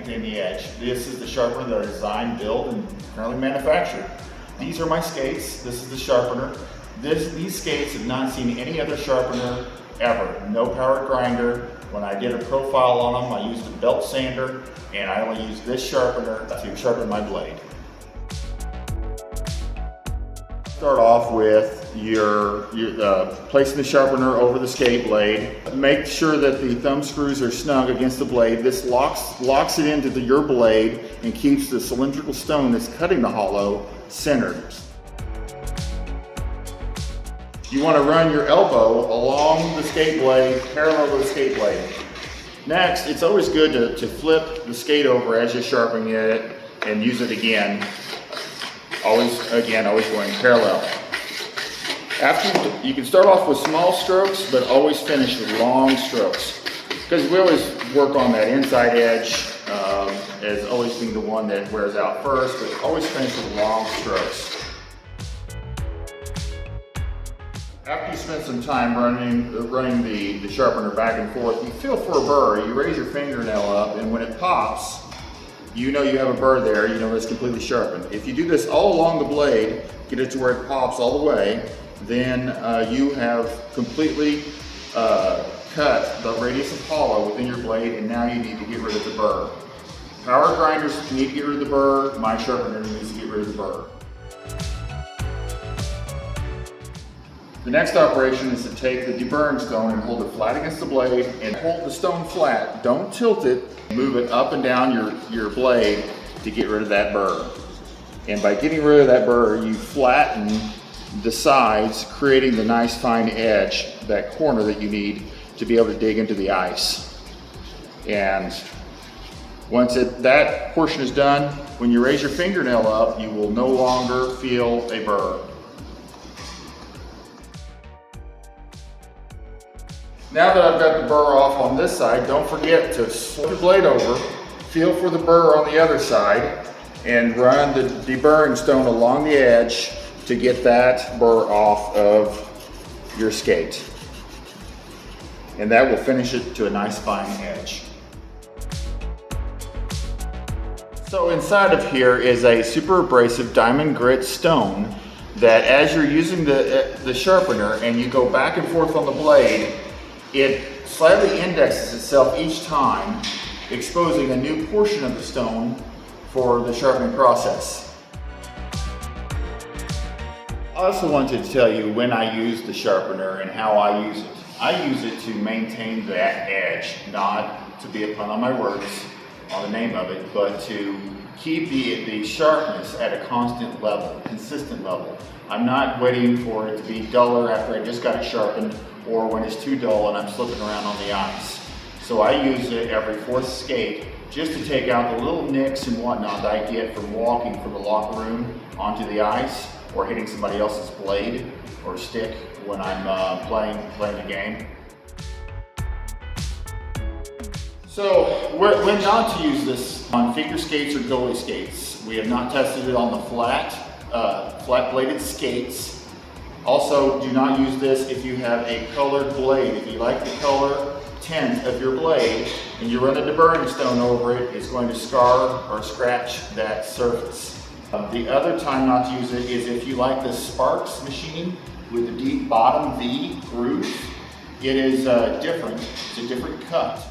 maintain the edge. This is the sharpener that I designed, built, and currently manufactured. These are my skates. This is the sharpener. These skates have not seen any other sharpener ever. No power grinder. When I did a profile on them, I used a belt sander, and I only used this sharpener to sharpen my blade. Start off with placing the sharpener over the skate blade. Make sure that the thumb screws are snug against the blade. This locks it into your blade and keeps the cylindrical stone that's cutting the hollow centered. You want to run your elbow along the skate blade, parallel to the skate blade. Next, it's always good to flip the skate over as you're sharpening it and use it again. Always going parallel. You can start off with small strokes, but always finish with long strokes. Because we always work on that inside edge as always being the one that wears out first, but always finish with long strokes. After you spend some time running the sharpener back and forth, you feel for a burr. You raise your fingernail up, and when it pops, you know you have a burr there. You know it's completely sharpened. If you do this all along the blade, get it to where it pops all the way, then you have completely cut the radius of hollow within your blade, and now you need to get rid of the burr. Power grinders need to get rid of the burr. My sharpener needs to get rid of the burr. The next operation is to take the deburring stone and hold it flat against the blade and hold the stone flat. Don't tilt it. Move it up and down your blade to get rid of that burr. And by getting rid of that burr, you flatten the sides, creating the nice fine edge, that corner that you need to be able to dig into the ice. And once that portion is done, when you raise your fingernail up, you will no longer feel a burr. Now that I've got the burr off on this side, don't forget to flip the blade over, feel for the burr on the other side, and run the deburring stone along the edge to get that burr off of your skate. And that will finish it to a nice fine edge. So inside of here is a super abrasive diamond grit stone that as you're using the sharpener and you go back and forth on the blade, it slightly indexes itself each time, exposing a new portion of the stone for the sharpening process. I also wanted to tell you when I use the sharpener and how I use it. I use it to maintain that edge, not to be a pun on my words on the name of it, but to keep the sharpness at a constant level, consistent level. I'm not waiting for it to be duller after I just got it sharpened, or when it's too dull and I'm slipping around on the ice. So I use it every fourth skate just to take out the little nicks and whatnot that I get from walking from the locker room onto the ice or hitting somebody else's blade or stick when I'm playing the game. So when not to use this on figure skates or goalie skates. We have not tested it on the flat bladed skates. Also, do not use this if you have a colored blade. If you like the color tint of your blade and you run a deburring stone over it, it's going to scar or scratch that surface. The other time not to use it is if you like the Sparks machine with the deep bottom V groove. It is different. It's a different cut.